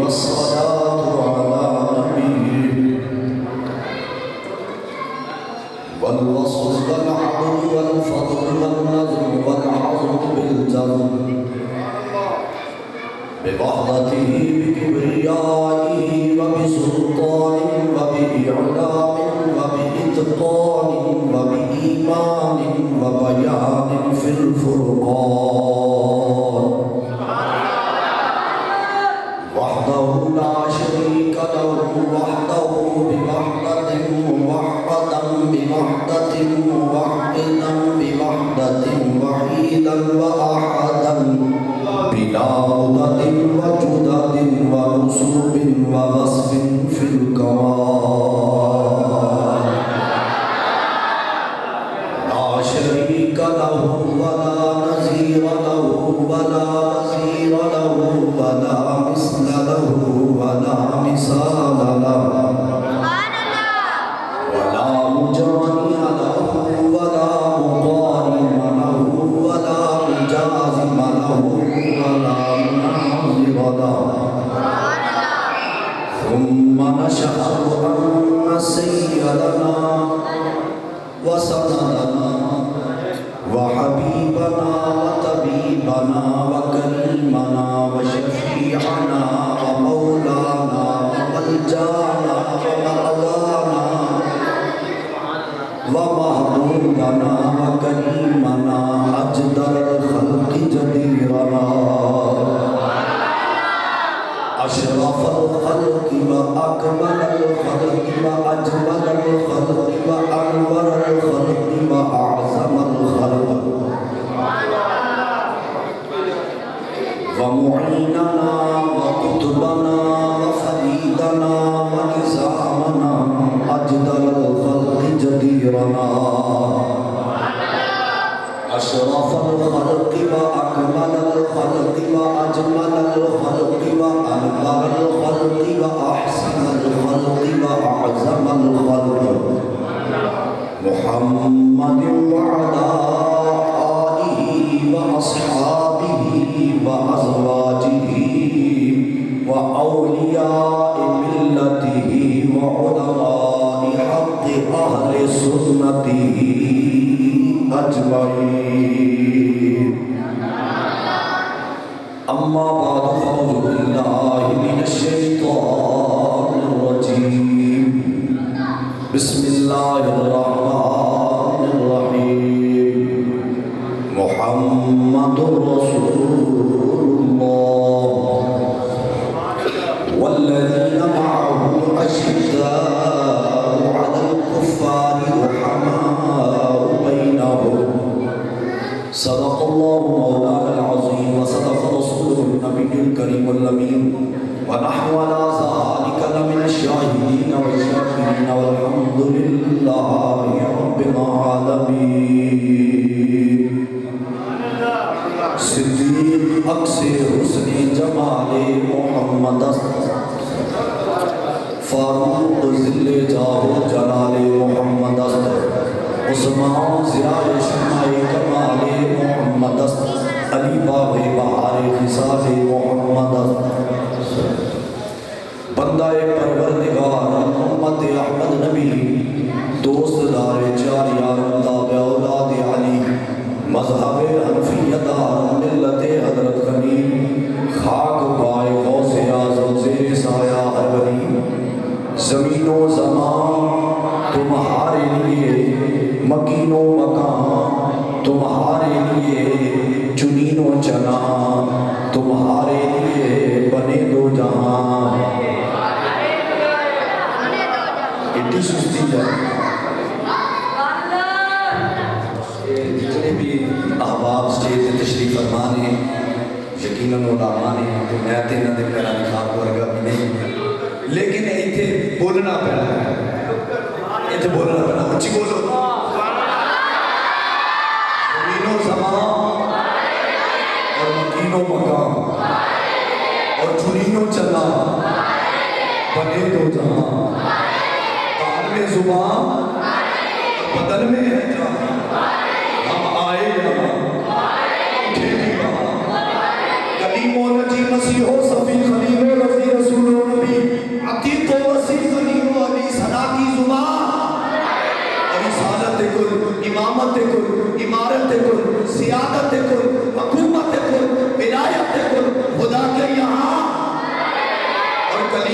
والصلاة على نبيه والوصف والعبد والفضل والنظم والعظم بالجزم بوحدته بكبريائه وبسلطان وبإعلام وبإتقان وبإيمان وبيان في الفرقان وحده لا شريك له وحده بوحدة موحدا بوحدة موحدا بوحدة وحيدا وأحدا بلا مدد وجدد ورسوب ووصف في الكمال لا شريك له ولا نظير له ولا وزير له ولا مثل له ولا مثال له ولا مجاني له ولا مقارن له ولا مجازم له ولا مناظر له ثم نشهد أن سيدنا وسندنا وحبيبنا وطبيبنا وكريمنا وشفيعنا ومولانا وملجانا ومأوانا ومحبوبنا وكريمنا أجدر الخلق جديرنا أشرف الخلق وأكمل الخلق وأجمل الخلق وأنور الخلق وأعظم الخلق ومعيننا وقطبنا وفريدنا ونزامنا أجدر الخلق جديرنا أشرف الخلق وأكمل الخلق وأجمل الخلق وأنور الخلق وأحسن الخلق وأعظم الخلق محمد وعلى آله وأصحابه وأزواجه وأولياء ملته وعلماء حق أهل سنته أجمعين أما بعد فأعوذ بالله من الشيطان الرجيم بسم الله الرحمن الرحيم محمد رسول الله والذين معه أشداء على الكفار رحماء بينهم صدق الله مولانا العظيم وصدق رسوله النبي الكريم الأمين ونحن على ذلك لمن الشاهدين والشاكرين والحمد لله رب العالمين صدیق عکس حسن جمال محمد فاروق ذل جاہ جلال محمد عثمان ضیاء شمع کمال محمد علی باب بہار خصال محمد بندہ پروردگار امت احمد نبی دوست دار چار یار تابع اولاد علی مذہب حنفیت دار ملت حضرت غنی خاک پائے غوث اعظم زیر سایہ ہر ولی زمین و زمان تمہارے لیے مکین و مکان تمہارے لیے چنین و چنا تمہارے لیے بنے دو جہاں اتنی سستی جائے جتنے بھی احباب سٹیج تشریف فرمانے یقیناً علماء نے میں تینہ دن کرا نخاب ورگا بھی نہیں لیکن ایتھے بولنا پڑا ایتھے بولنا پڑا اچھی بولو زمین و زمان اور مکین و مکان اور چنین و چنا بنے دو جہاں تال میں زبان بدن میں ہے جہاں ہم آئے یہاں اٹھے بھی وہاں کلیم و نجی مسیح و صفی خلیل و رضی رسول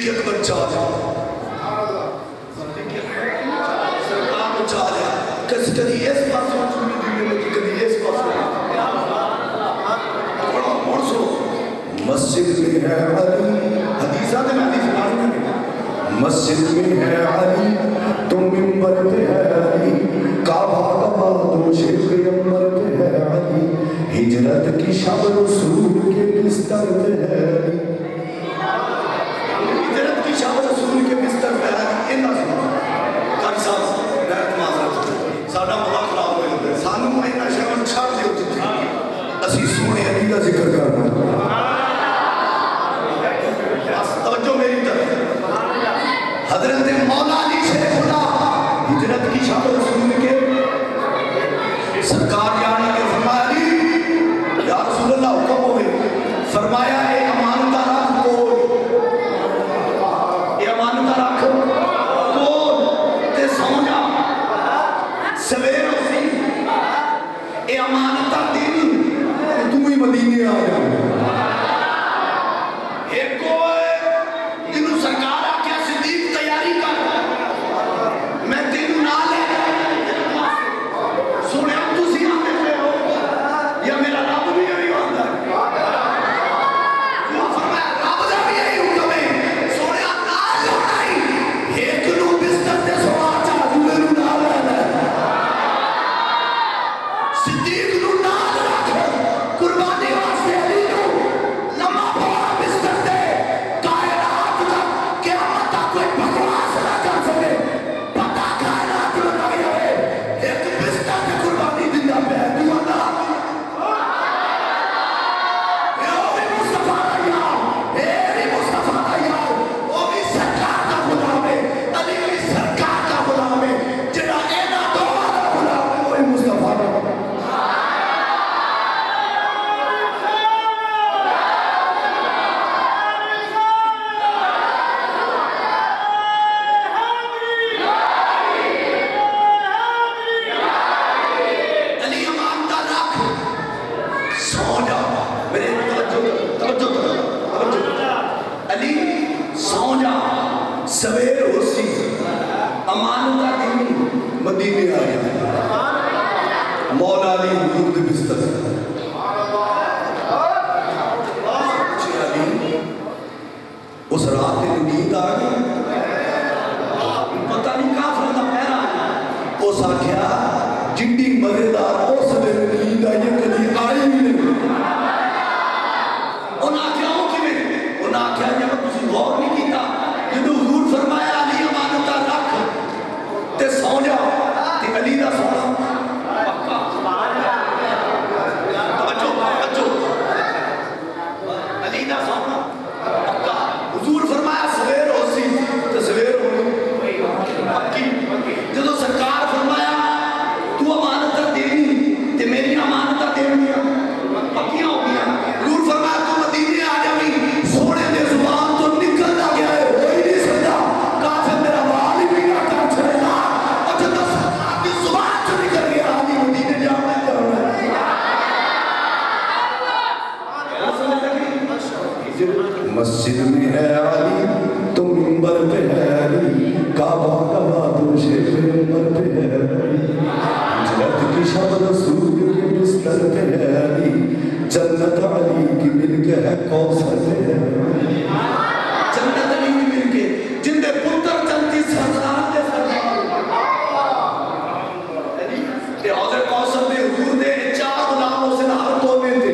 صدیق اکبر چاہ جائے سرکار کو چاہ جائے کدی اس پاس ہو چکی دنیا میں کدی اس پاس ہو بڑا اور سو مسجد میں ہے علی حدیثہ دے میں حدیث ماننے میں مسجد میں ہے علی تم منبر پہ ہے علی کعبہ کا دوش پیغمبر پہ ہے علی ہجرت کی شب رسول کے بستر پہ ہے علی ہجرت کی شب رسول کے بستر پہ ہے علی انہا سنو کاری صاحب بیعت معذرت ساڑھا مذاق خراب ہوئے ہوئے سانو مہینہ شہر چھاڑ دیو جتی اسی سونے علی کا ذکر کرنا توجہ میری طرف حضرت مولا علی سے خدا ہجرت کی شب رسول کے سرکار یعنی کہ فرمایا علی یا رسول اللہ حکم ہوئے فرمایا اے امانتہ رکھ کول اے امانتہ رکھ کول تے سو جا سویر اسی اے امانتہ دل تم ہی مدینے آ جاؤ ایک کوئے جنہوں سرکار آکیا صدیق تیاری کر میں تینوں نہ لے سونے اب تو سی آنے پہ ہو یا میرا رب بھی یہی ہوتا ہے وہ فرمایا رب دا بھی یہی حکم ہے سونے اب نہ لڑائی ایک نو بستر دے سوا چاہ دوے نو نہ لڑائی صدیق نو نہ لڑا قربانی واسطے علی نو لمحہ پورا بستر دے کائنات کا قیامت تک کوئی بکواس نہ کر سکے پتہ کائنات میں لگے ہوئے ایک بستر دے قربانی دنیا پہ ہے دیوانا اے بھی مصطفیٰ یار اے بھی مصطفیٰ یار وہ بھی سرکار کا غلام ہے علی بھی سرکار کا غلام ہے جنہا اینا دو والا غلام ہے وہی مصطفیٰ علی امانتہ رکھ سو جا میرے توجہ علی سو جا سویر ہو سی امانتہ دینی مدینے آ گیا مولا علی حضور کے بستر علی اس رات کے نیند آ گئی پتہ نہیں کافر دا پہرا اس آکھیا جنڈی مزیدار اس دن نیند آئی کدی آئی نہیں انہاں آکھیا ہوں کہ میں انہاں آکھیا جب تسی غور نہیں کیتا جدو حضور فرمایا علی امانتہ رکھ تے سو جا تے علی دا سونا توجہ علی دا سونا پکا حضور فرمایا سویر ہو سی تے سویر ہوئی پکی جدو سرکار فرمایا تو امانتہ دینی تے میری امانتہ دینی پکیاں ہو گیا حضور فرمایا تو مدینے آ جاوی سونے دے زبان تو نکل دا گیا ہے وہی نہیں سکتا کافر میرا والی بھی نہ کر چھڑے گا اور جدو سرکار کی زبان تو نکل گیا آدھی مدینے جانا مسجد میں ہے علی تم منبر پہ ہے علی کعبہ کا دوش پیغمبر پہ ہے علی ہجرت کی شب رسول کے بستر پہ ہے علی جنت علی کی ملک ہے کوثر پہ ہے علی جنت علی کی ملک ہے جن دے پتر جنتی سردار دے سردار علی تے حوض کوثر دے حضور دے چار غلاموں سے ہر کونے دے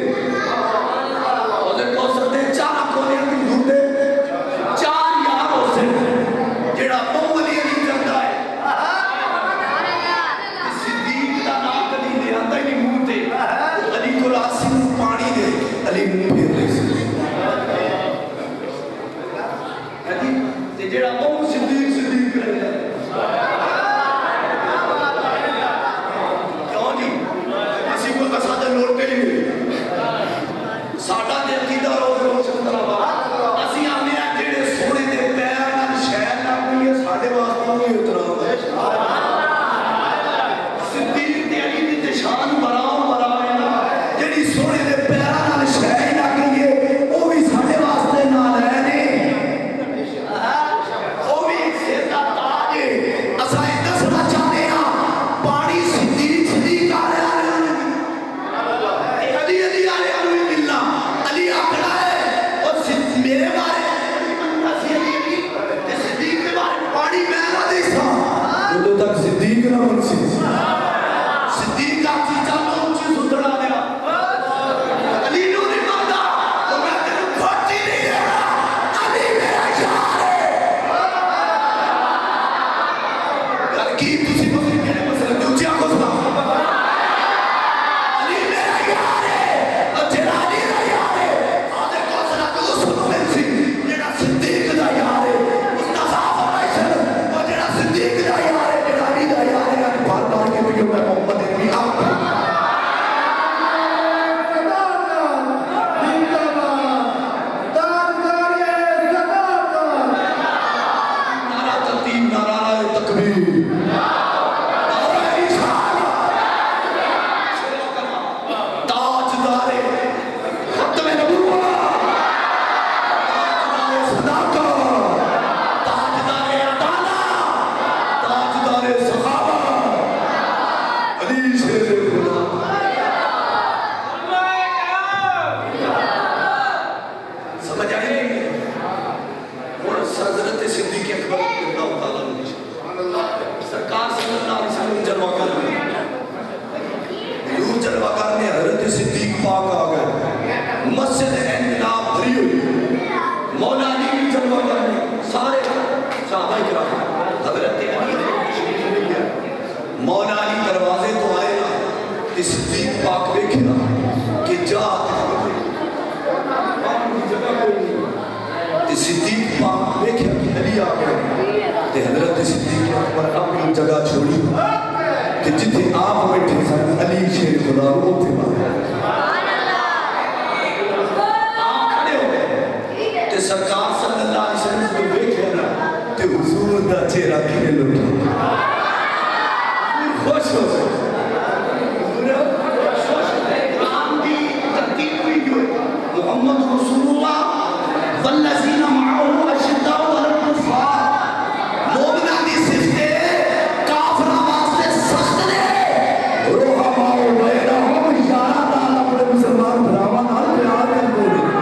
حوض کوثر دے چار کونے دے حضور دے چار یاروں سے جڑا بولی علی کرتا ہے صدیق دا نام کدی دے آندا ہی نہیں منہ تے علی کو راسن پانی دے علی منہ پھیر لے سی علی تے جڑا بہت صدیق صدیق رہتا ہے کیوں جی اسی کو کسادہ لوٹے نہیں ملے ساڑھا دے عقیدہ روز روز اندر اسی آنے ہیں جڑے سونے دے پیر نال شہر نہ کوئی ہے ساڑھے واسطہ نہیں اترا صدیق تے علی دی شان براؤ ہے نا جڑی سونے دے پیر نال شہر نہ کوئی ہے وہ بھی ساڑھے واسطے نال ہے نے میرے بارے صدیق کے بارے پانی میں نہ دے سا جو تک صدیق نہ بن سی صدیق کا چیزا میں چیز اترا دیا علی نو نہیں مانتا تو میں تیرے کھوٹی نہیں دے رہا علی میرا یار ہے گھر کی تسی بکری کہنے مسئلہ دوچیا کو سنا علی میرا یار ہے اور جیرا علی میرا یار ہے آدھے کو سنا تو اس کو میں سی جیرا صدیق دا یار ہے مصطفیٰ فرمائی سن اور جیرا صدیق دا یار ہے جیرا علی دا یار ہے بار بار کے بھی میں محمد ابی آپ نعرہ تقدیم نعرہ تکبیر مولا علی دروازے تو آئے نا کہ صدیق پاک دیکھنا کہ جا صدیق پاک دیکھنا کہ علی آ گئے کہ حضرت صدیق اکبر اپنی جگہ چھوڑی کہ جتنے آپ بیٹھے سن علی شیر خدا وہ تھے آپ کھڑے ہو گئے کہ سرکار صلی اللہ علیہ وسلم کو دیکھے نا کہ حضور دا چہرہ کھلے لوٹا خوش ہو محمد رسول اللہ والذین معه اشداء علی الکفار مومنان دی صفتے کافر واسطے سخت نے رحماء بینہم اشارہ نال اپنے مسلمان بھراواں نال پیار کرتے ہیں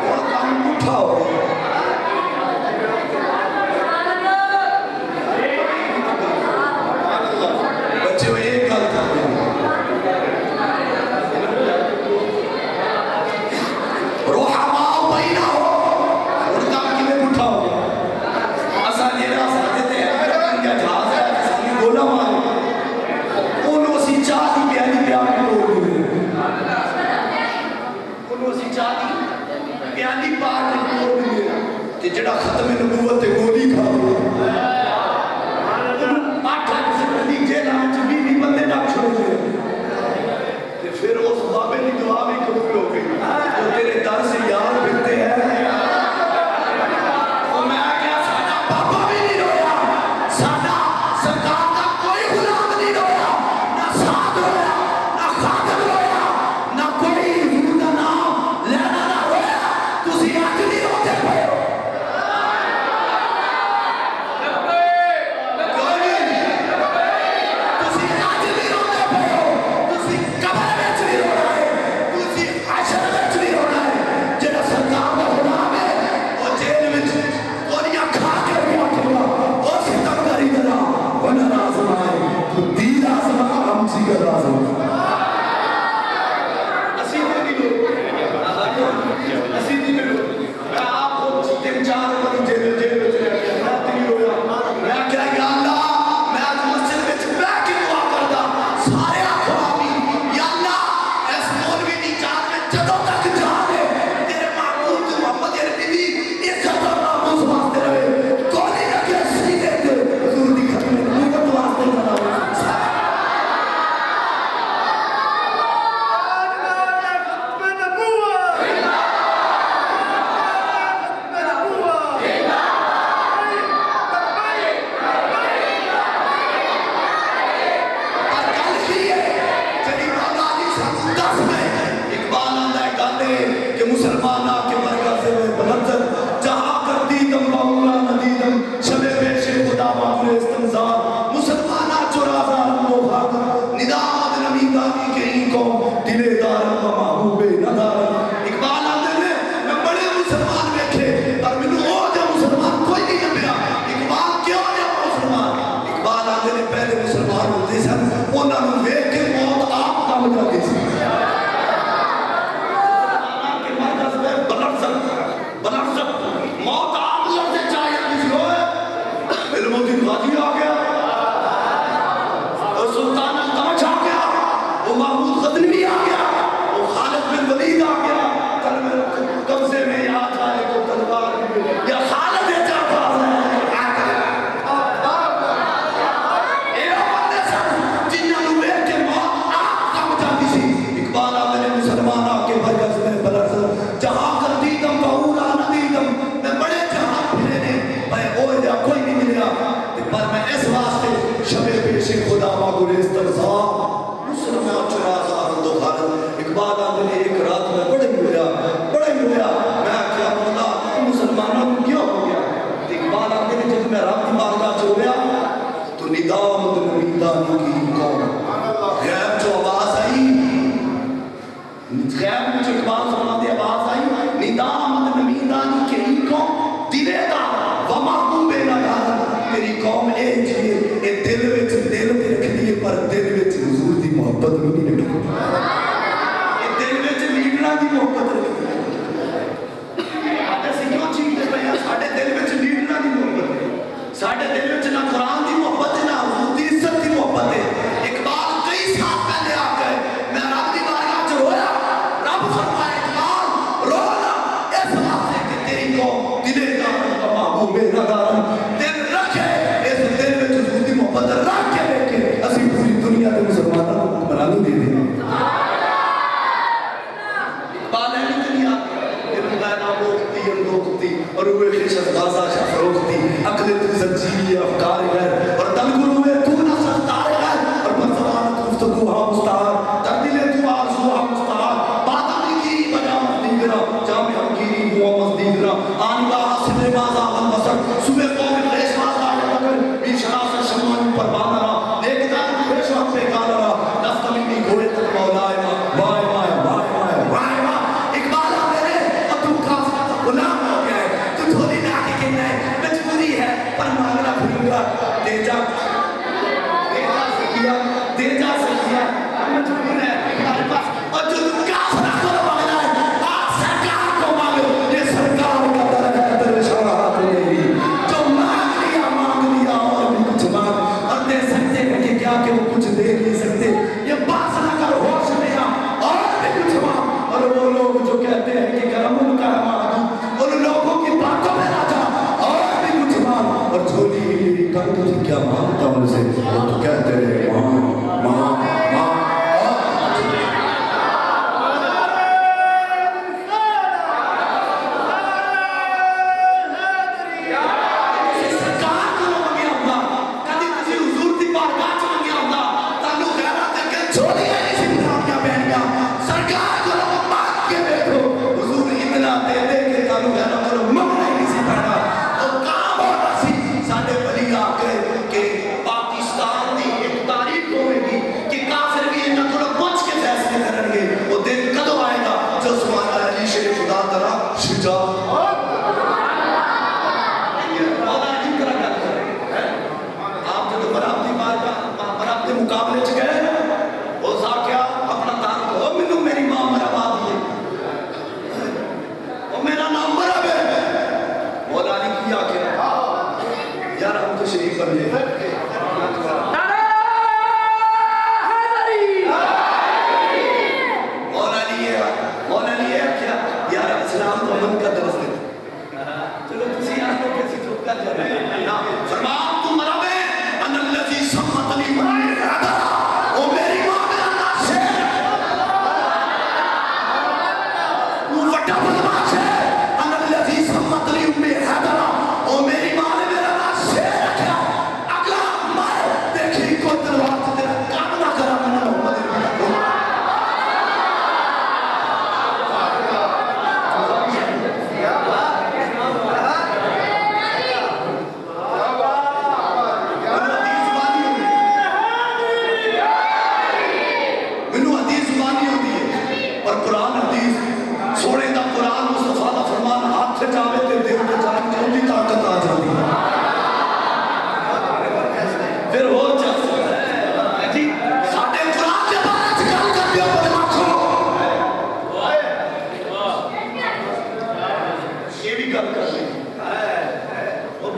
اور کام اٹھاؤ جڑا ختم نبوت گولی کھا آٹھا زندگی جیلہ چبی بھی بندے نہ چھوڑ گئے پھر اس بابے کی دعا بھی قبول ہو گئی جو تیرے در سے یار بھرتے ہیں اور میں آگیا سادہ بابا بھی نہیں رویا سادہ سرکار کا کوئی غلام نہیں رویا نہ ساتھ رویا نہ خادم رویا نہ کوئی حضور کا نام لینا نہ رویا تسی آج نہیں روتے پڑے ہو غازی آ گیا, وہ سلطان التمش آ گیا, وہ محمود غزنوی آ گیا, وہ خالد بن ولید آ گیا. قبضے میں یاد آئے تو تلوار یا خالد جعفر خدا ماگوریز ترزا مسلمان چرازا رندو خالد اقبال آدھے ایک رات میں بڑے ہی ہویا میں کیا مولا مسلمانوں کو کیوں ہو گیا. اقبال آدھے جب میں رب کی بارگاہ چھو گیا تو ندام دنویدانی کی قوم غیب جو آواز آئی, غیب میں جو اقبال فرما دے آواز آئی, ندام دنویدانی کی قوم دلے دا و محبوب نگار تیری قوم ایک چیئے دل وچ دل تے رکھ دیے پر دل وچ حضور دی محبت نہیں رکھی, دل وچ لیڈراں دی محبت رکھی. اسی کیوں چیزیں پہ ہیں ساڈے دل وچ لیڈراں دی محبت, ساڈے دل وچ نہ قرآن دی محبت ہے نہ حضور دی عزت دی محبت ہے. اقبال کئی سال پہلے آ گئے, میں رب دی بارگاہ وچ رویا, رب فرمایا اقبال رو نا اس واسطے کہ تیری قوم دلے دا محبوب نگار دل رکھے, اس دل وچ حضور دی محبت رکھ کے دیکھے اسی پوری دنیا کے مسلمانوں کو حکمرانی دے دیں. اقبال ہے نہیں دنیا علم غیرہ موکتی اندوکتی اور ہوئے خیشت غازہ شاہ فروختی اقلت زنجیری افکار غیر اور دلگروے تو نہ سستار غیر اور منظران گفتگو ہاں مستعار تردلے تو آرزو ہاں مستعار بادمی گیری بجا مزدیگرہ جامع گیری ہوا مزدیگرہ آنی باہا سدر مازا غم بسر صبح قوم غیش مازا لکر بی شناسا شمان پر باندرہ ایک دار خیش وقت پہ کالرہ نفت منی گھوڑے تک مولائے وائے وائے وائے وائے وائے وائے. اقبال آمیرے اب تو کافر غلام ہو گیا ہے, تو تھوڑی نہ آگے کہنا ہے مجبوری ہے پر مانگنا بھول گا دے جا سکیا مجبور ہے ہمارے پاس, اور جو تم کافر کو مانگنا ہے آج سرکار کو مانگو, یہ سرکار کا درجہ درشاہت میری جو مانگ لیا اور بھی کچھ مانگ اور دے سکتے ہیں کہ کیا کہ وہ کچھ دے نہیں سکتے, یہ باس نہ کر ہوش میں آ اور بھی کچھ مانگ. اور وہ لوگ جو کہتے ہیں کہ کرم ان کا مانگ ان لوگوں کی باتوں میں نہ جا اور بھی کچھ مانگ, اور جھولی میری کنگ تھی کیا مانگتا ان سے وہ تو کہتے رہے مانگ مانگ مانگ.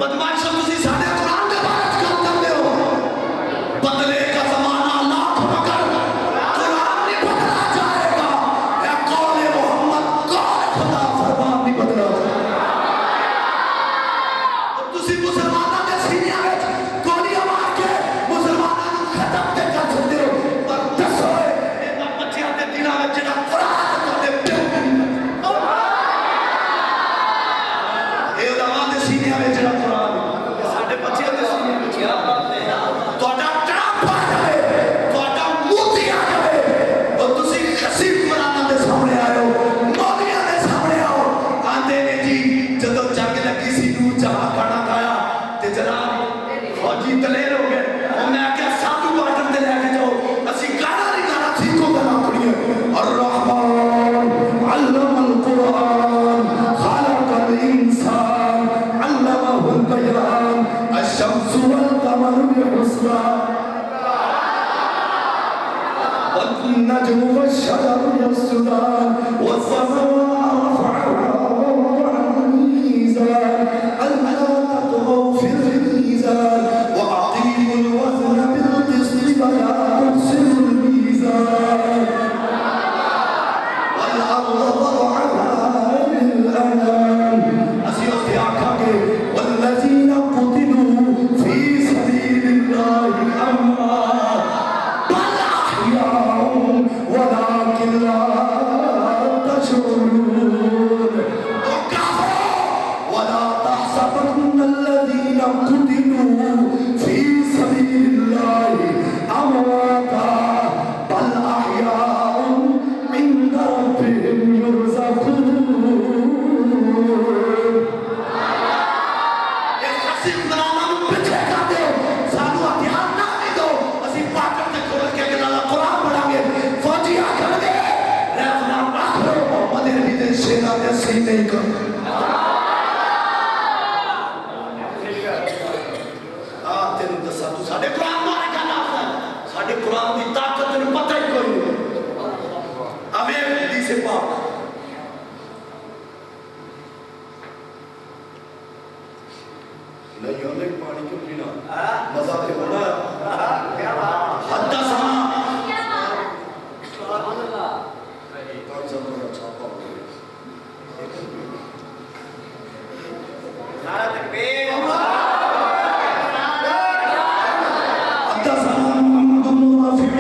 بدماشوں تسی ساڈے قرآن دے بارے والنجم والشجر يسجدان والسماء رفعها ووضع الميزان ألا تطغوا في الميزان وأقيموا الوزن بالقسط ولا تخسروا الميزان والأرض وضعها للأنام أسيوتي أكاكي والذين قتلوا في سبيل الله أموات بل أحياء ولكن لا تشعرون ولا تحسبن الذين قتلوا في سبيل الله أمواتا بل أحياء عند ربهم يرزقون نہیں کرو تینوں دسا تو ساڈے قرآن مارے کا نام ہے ساڈے قرآن کی طاقت تینوں پتہ ہی کوئی نہیں ہمیں حدیث پاک نہیں ہونے پانی کیوں پینا مزہ تے ہونا حدثنا سبحان اللہ کون سا بڑا چھاپا نعرہ تکبیر حدثنا محمد بن رافع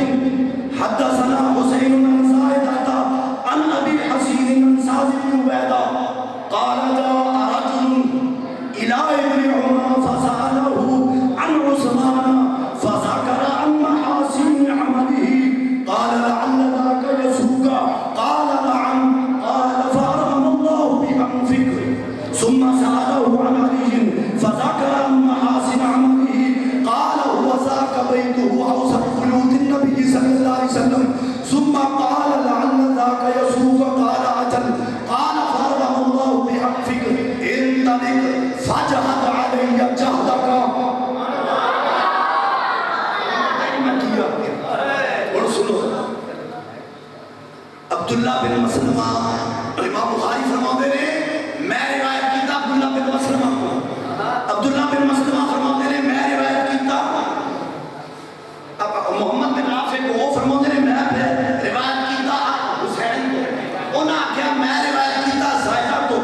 حدثنا حسين بن زائدة عن أبي حسين بن سعد بن عبيدة قال جاء رجل إلى ابن عمر فسأله عن عثمان فذكر عن محاسن عمله قال لعل ذاك يسوق قال نعم قال فأرحم الله بأنفك ثم سأله عن علي فذكر عن محاسن عمله قال هو ذاك بيته أوسط بيوت النبي صلى الله عليه وسلم ثم قال لعل ذاك يسوق قال أجل قال فأرحم الله بأنفك انطلق فجهد علي جهدك عبداللہ بن مسلمہ امام بخاری فرماتے ہیں میں روایت کیتا عبداللہ بن مسلمہ عبداللہ بن مسلمہ فرماتے ہیں میں روایت کیتا محمد بن رافع کو وہ فرماتے ہیں میں روایت کیتا حسین کو انہاں کیا میں روایت کیتا زائدہ کو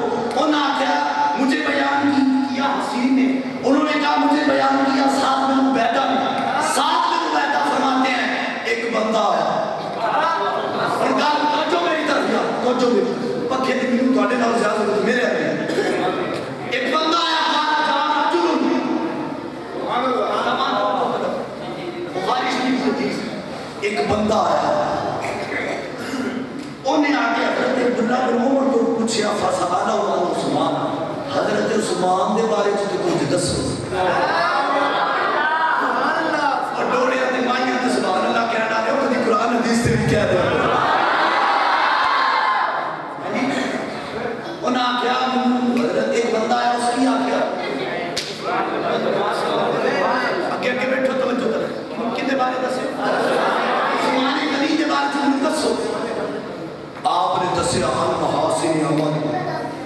انہاں کیا مجھے بیان کیا حسین نے انہوں نے کہا مجھے بیان کیا سعد بن عبیدہ نے سعد بن عبیدہ فرماتے ہیں ایک بندہ آیا اور کہا جو پکھے دی مینوں تواڈے نال زیادہ ضرورت میرے ہے ایک بندہ آیا کہا جا رجل سبحان اللہ بخاری شریف حدیث ایک بندہ آیا انہیں آ کے حضرت عبداللہ بن عمر کو پوچھا فسألہ عن عثمان حضرت عثمان دے بارے چ کچھ دسو سبحان اللہ اور ڈوڑیاں تے مائیاں تے سبحان اللہ کہنا ہے کبھی قرآن حدیث سے بھی کہہ دے انہاں کیا حضرت ایک بندہ ہے اس کی آکھیا اگے اگے بیٹھو توجہ کریں کنے بارے دسے عثمان غنی کے بارے تم دسو آپ نے دسیا عن محاسن عمل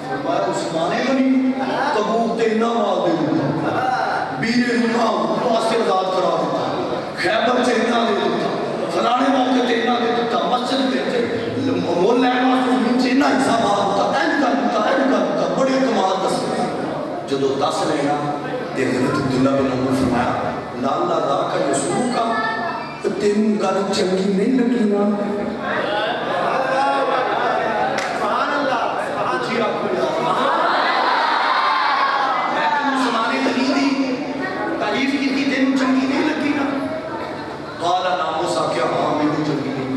فرمایا عثمان غنی تبوک تے نہ مال دے دیتا بیر روما واسطے آزاد کرا دیتا خیبر سے نہ دے دیتا فلانے موقع تے نہ دے دیتا مسجد تے مول لین واسطے زمین سے نہ حساب ہوتا بڑے کمال دس جدو دس لینا حضرت عبداللہ بن عمر فرمایا لالا را کا یسوع کا تین گل چنگی نہیں لگی نا سبحان اللہ جی آپ کو میں عثمان غنی دی تعریف کی تھی تین چنگی نہیں لگی نا قال نام سا کیا ہاں میں چنگی نہیں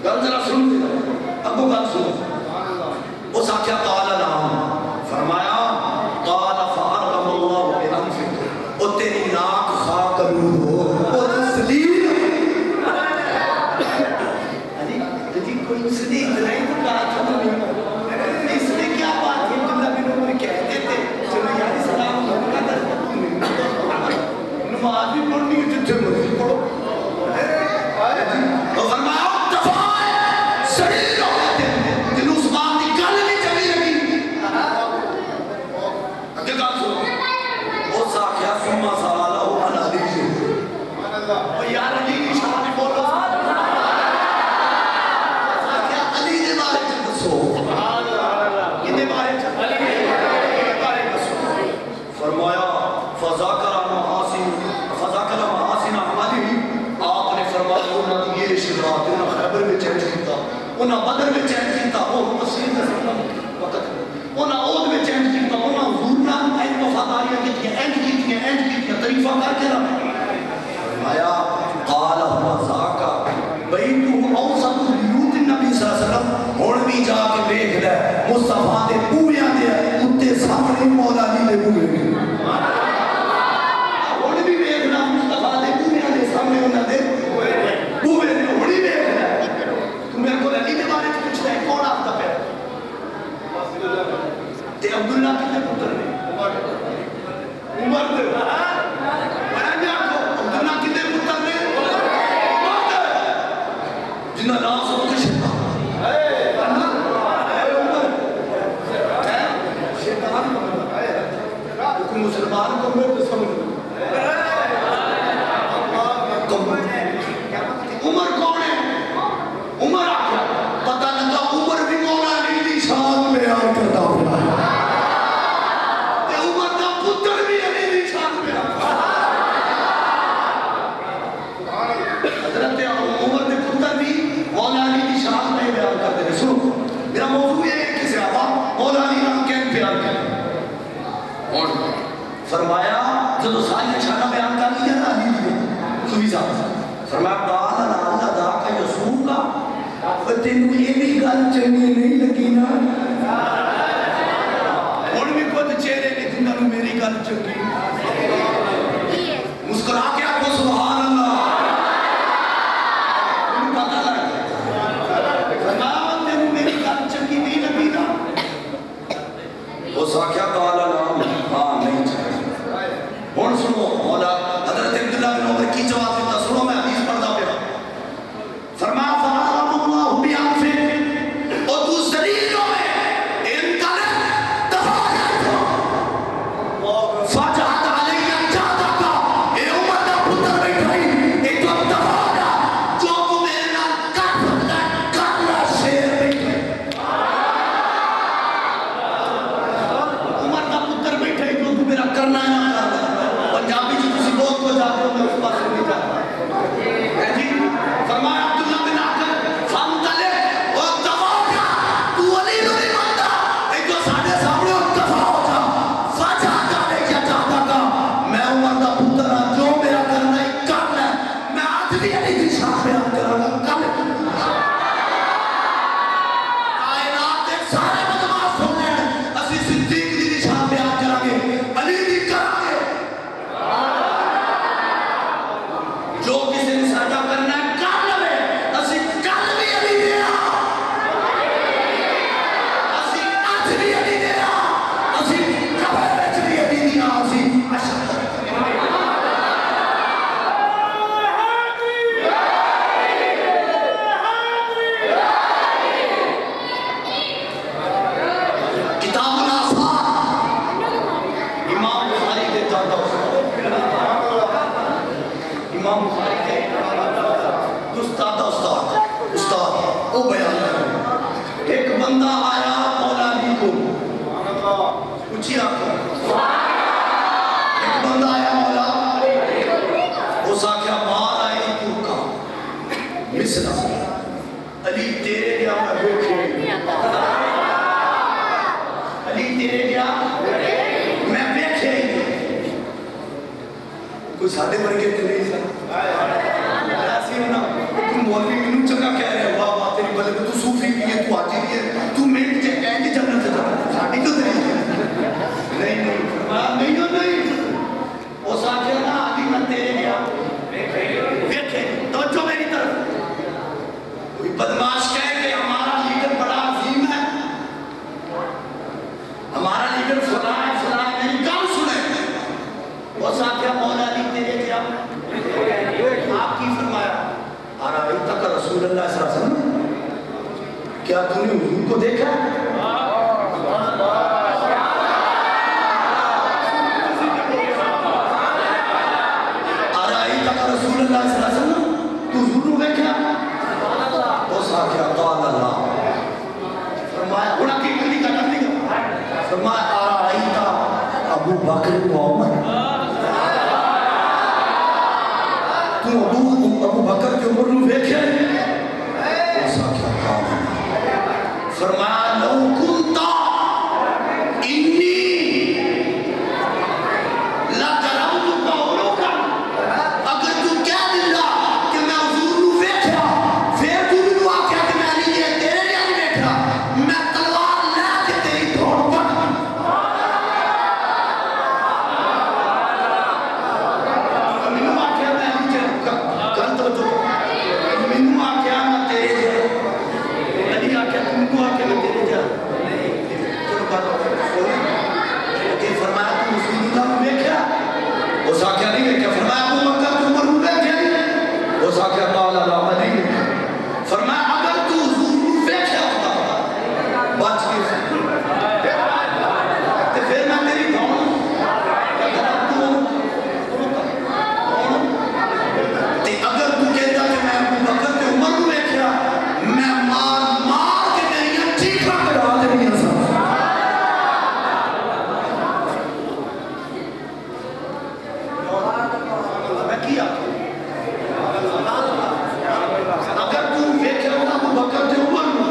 گل ذرا سن ابو گل سنو اس آخیا قال نام فرمایا قال فأرغم اللہ بأنفک او تیری ناک خاک نور ہو او تسلیم جی کوئی صدیق نہیں تو کہا تھا اس نے کیا بات ہے عبداللہ بن عمر کہتے تھے چلو یار اسلام کا در نماز بھی پڑھنی ہے جتھے مرضی پڑھو انہاں بدر میں چینج کیتا وہ تفسیر کا سمجھ وقت انہاں عہد میں چینج کیتا انہاں حضور نال این وفاداریاں کیتیاں اینج کیتیاں طریقہ کر کے رہا فرمایا قال هو ذاک بیتو اوسط بیوت النبی صلی اللہ علیہ وسلم ہن بھی جا کے دیکھ لے مصطفیٰ دے بویاں دے اوتے سامنے مولا علی دے بوے ہن بھی دیکھنا مصطفیٰ دے بویاں دے سامنے انہاں دے بوے نے ہن بھی دیکھنا تو میرے کو علی دے بارے پوچھدا ہے کون آفتا پہ تے عبداللہ کتنے پتر نے عمر دے عبداللہ کتنے پتر نے جنہ نام سب کے شیطان کوئی مسلمان کو میں تو سمجھ عمر کون ہے عمر آکھا پتہ لگا عمر بھی مولا علی دی شان بیان کرتا ہوا تے عمر دا پتر بھی علی دی شان بیان حضرت عمر دے پتر بھی مولا علی دی شان میں بیان کرتے ہیں سنو میرا موضوع یہ ہے کہ صحابہ مولا علی نام کیوں بیان کرتے اور فرمایا جو ساری شانہ بیان کر لیا نا علی دی صوفی صاحب فرمایا قال اللہ ذاک یسوع کا تینوں یہ بھی گل چنگی نہیں لگی نا ہن بھی کچھ چہرے نے جنہاں نوں میری گل چنگی مسکرا کے آکھو سبحان اللہ تینوں پتہ لگ فرمایا تینوں میری گل چنگی نہیں لگی نا اس آکھیا قال نعم ہاں نہیں چنگی ہن سنو مولا حضرت عبداللہ بن عمر کی جواب دیتا سنو میں حدیث پڑھتا پیا فرمایا فَعَلَمُ اللَّهُ بِعَنْفِهِ اور تو زلیلوں میں انقلب تفاجت فَجَعَتْ عَلَيَّ جَادَكَ اے عمر دا پتر بیٹھائی ایک تو تفاجہ جو تو میرے نال کرنا شیر بیٹھائی عمر دا پتر بیٹھائی جو تو میرا کرنا ہے نہ کرنا پنجابی جی تسی بہت کو جاتے ہو میں اس پاس نہیں جاتا جی فرمایا عبداللہ بن عقل فانتلے اور دفاع جا تو علی نہیں مانتا ایک جو ساڑھے سامنے اور دفاع ہو جا فجا جانے کیا چاہتا کا میں عمر دا پتر جو میرا کرنا ہے کرنا ہے میں آج بھی علی کی شاہ بیان کرانا کل کائنات ایک سارے مدماز ہونے ہیں اسی صدیق دی شاہ بیان کرانگے علی دی کرانگے جو کسی نے ساجہ کرنا ہے کر لے اسی کل بھی علی دیا اسی آج بھی علی دیا اسی کبھر بیچ بھی علی دیا اسی کتاب الآثار امام بخاری کے جاتا امام بخاری کے استاد وہ بیان کریں ایک بندہ آیا مولا علی کو اچھی آنکھوں ایک بندہ آیا مولا وہ ساکھیا مار آئی ترکا مصر علی تیرے لیا میں بیٹھے علی تیرے لیا میں بیٹھے کوئی سادے ورگے تے نہیں سن ایسی ہونا تم مولوی منو چنگا کہہ رہے ہو واہ واہ تیری بلے تو صوفی بھی ہے تو آجی بھی ہے تو میری اینڈ جنت سے جانا ساڑھی تو نہیں نہیں فرمایا نہیں ہو نہیں وہ ساتھ ہے نا آگی میں تیرے گیا بیٹھے توجہ میری طرف کوئی بدماش کہے کہ ہمارا لیڈر بڑا عظیم ہے ہمارا لیڈر فلاں ہے میری گل سنے وہ ساتھ ہے مولا علی تیرے گیا آپ کی فرمایا آرائیتا کا رسول اللہ صلی اللہ علیہ وسلم کیا تو نے حضور کو دیکھا آرائیتا کا رسول اللہ صلی اللہ علیہ وسلم تو حضور کو دیکھا وہ ساکھیا قال اللہ فرمایا انہاں کی کلی کا نبی کا فرمایا آرائیتا ابو بکر و عمر تو ابو بکر کے عمر نو دیکھے وہ ساکھیا قال اللہ فرمایا لو کنتا انی لکرمت قولک، اگر تو کہہ دندا کہ میں حضور نو ویکھیا پھر تو مینوں آکھیا کہ میں علی دے تیرے لیے نہیں ویکھیا، میں تلوار لے کے تیری دھوڑ پٹ مینوں آکھیا میں علی دے گل توجہ مینوں آکھیا میں تیرے جے علی آکھیا تو مینوں آکھیا میں تیرے جے چلو بات کہ فرمایا تو رسول اللہ نو ویکھیا، اس آکھیا نہیں ویکھیا، فرمایا ابو بکر تو عمر نو ویکھیا نہیں، اس آکھیا قال لا علی، فرمایا اگر تو حضور نو ویکھیا ہوتا بچ کے تے پھر میں تیری دھوڑ تے اگر تو کہتا کہ میں ابو بکر تے عمر نو ویکھیا میں مار مار کے تیری چیخاں کڈا دینیاں سن۔ میں کی آکھوں اگر تو ویکھیا ہوتا ابو بکر تے عمر نو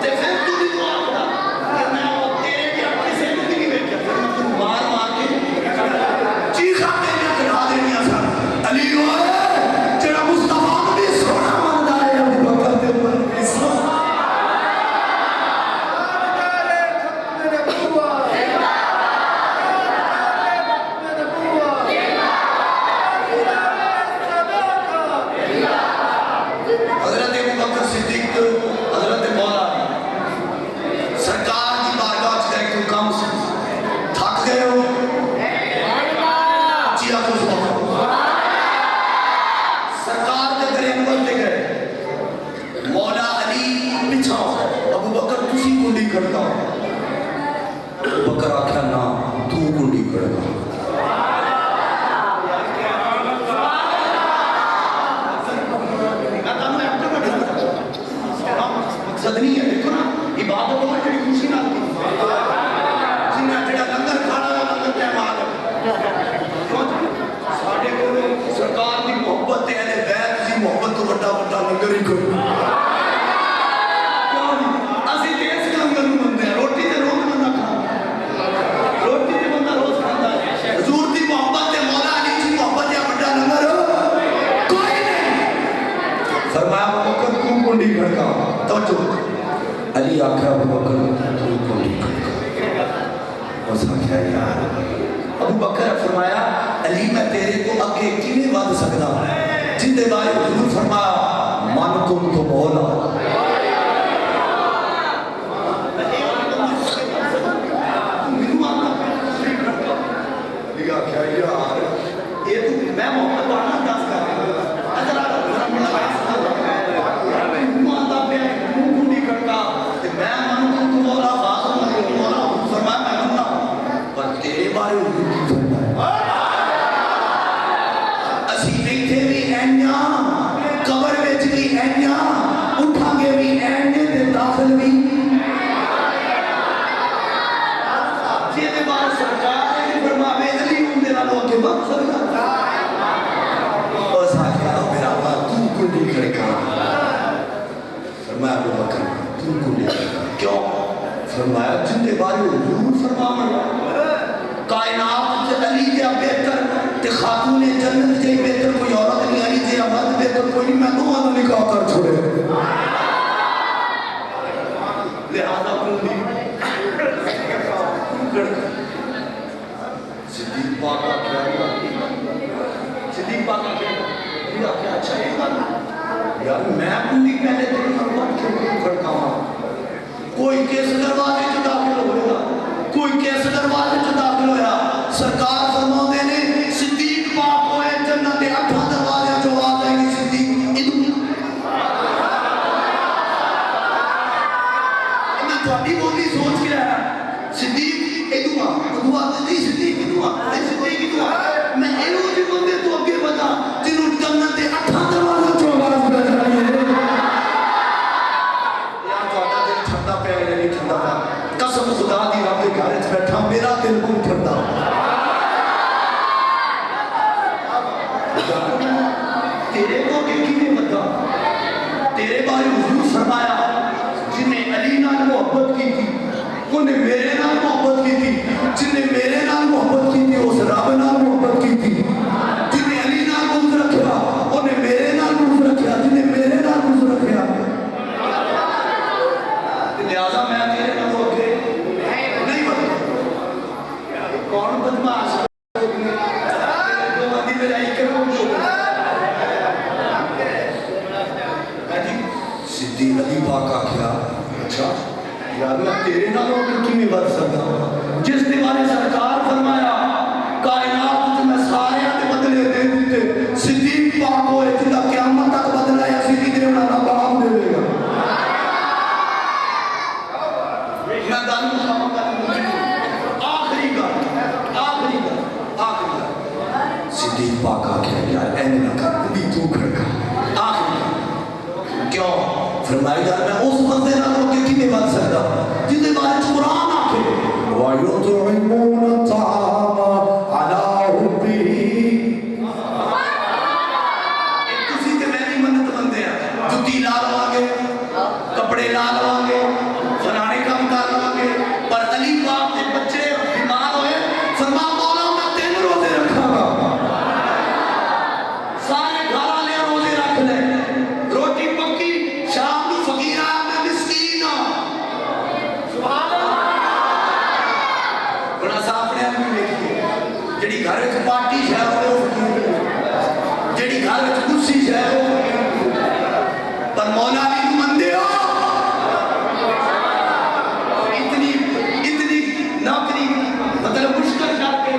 تے پھر تو بھی دعا کرا کہ میں وہ تیرے لیے کسے نو بھی نہیں ویکھیا، پھر میں تینوں مار مار کے چیخاں تیریاں کڈا دینیاں سن۔ علی ہوئے جڑا مصطفیٰ نو بھی سونا مندا ہے ابو بکر تے عمر نو بھی سونا حضرت ابو بکر صدیق تو حضرت مولا سرکار کی بارگاہ چ جائے تو کم سے تھک گئے ہو جی آپ سرکار کے گھر انور دے گئے، مولا علی پچھا ابو بکر تسی کنڈی کرتا، ابو بکر آکھیا نا تو کنڈی کرتا، مقصد نہیں ہے دیکھو نا عبادت ہوئے جڑی خوشی نہ کی جنہیں جڑا لنگر کھانا ہے لنگر ٹائم آ گئے ساڑھے کو سرکار دی محبت ہے اہل بیت دی محبت تو بڑا بڑا لنگر ہی کوئی اسی دیس کے لنگر میں بندے ہیں، روٹی تے روز بندہ کھانا روٹی تے بندہ روز کھانا ہے، حضور دی محبت ہے مولا علی دی محبت ہے بڑا لنگر کوئی نہیں۔ فرمایا ابو بکر تو کنڈی کھڑکا توجہ علی آکھا ابو بکر تو کنڈی کھڑکا، اس آکھا یار ابو بکر فرمایا علی میں تیرے کو اگے کیویں ود سکدا جن دے بارے حضور فرمایا من کم تو مولا، علی آکھا یار یہ تو میں محمد والا دس کر تیرے بارے اسی بیٹھے بھی اینیاں قبر وچ بھی اینیاں اٹھا گے بھی اینیاں تے داخل بھی جیدے بار سرکار نے فرماوے علی اندے نالوں کے وقت سرکار اس آکھیا میرا بات تو کنڈی کھڑکا، فرمایا ابو بکر تو کنڈی کھڑکا کیوں؟ فرمایا جن دے بارے حضور فرمایا کائنات سے علی جا بہتر تے خاتون جنت جائی بہتر کوئی عورت نہیں، علی جا مرد بہتر کوئی نہیں، میں دونوں نے نکاح کر چھوڑے لہذا کنڈی صدیق پاک آکھیا صدیق پاک آکھیا اچھا یہ بات یار میں کنڈی پہلے تیری مربت کیوں کھڑکاواں، کوئی کس دروازے چ داخل ہوئے گا کوئی کس دروازے چ داخل ہویا، سرکار فرماندے نے صدیق پاک ہوئے جنت دے 8 دروازے چ آواز آئے گی صدیق ادھر میں تھوڑی بولی سوچ کے آیا صدیق ادھر دعا نہیں صدیق ادھر میں ایو جی بندے تو اگے بتا جنہوں جنت دے 8 دروازے چ آواز بج رہی ہے قسم خدا دی رب کے گھر بیٹھا میرا دل بہت ٹھنڈا تیرے کو کہ کیویں بتا تیرے بارے حضور فرمایا جنہیں علی نال انہیں میرے نال محبت کی تھی جنہیں میرے نال محبت کی تھی اس رب نال محبت کی تھی جنہیں علی نال بغض رکھیا انہیں میرے نال بغض رکھیا جنہیں میرے نال بغض رکھیا لہذا میں تیرے نال ہو کے نہیں بنتا کون بدماش صدیق علی پاک آخیا اچھا یار میں تیرے نال ہو کے کیویں بد سکدا جس دے بارے سرکار فرمایا کائنات میں سارے دے بدلے دے دیتے صدیق پاک ہوئے جدا قیامت تک بدلا یا صدیق دے انہاں باپ دے گا میں دانوں آخری گل صدیق پاک آخیا یار این نہ کر بھی تو کھڑکا آخری کیوں فرمایا یار میں اس بندے نال ہو کے کیویں بد سکدا جس دے بارے قرآن آکھے وَيُطْعِمُونَ الطَّعَامَ عَلَىٰ حُبِّهِ تسی تے میں بھی منت بندے ہیں جُتی لا لواں گے کپڑے لا لواں گے فلانے کام کر لواں گے پر علی پاک دے بچے بیمار ہوئے فرما مولا میں 3 روزے رکھاں گا سارے گھر والے روزے رکھ لے روٹی پکی شام نو فقیر آیا میں مسکین ہاں سبحان اللہ بڑا سامنے بھی دیکھیے جڑی گھر وچ پارٹی ہے وہ فقیر جڑی گھر وچ کرسی ہے وہ فقیر پر مولا بھی مندے ہو اتنی نوکری مطلب مشکل کر کے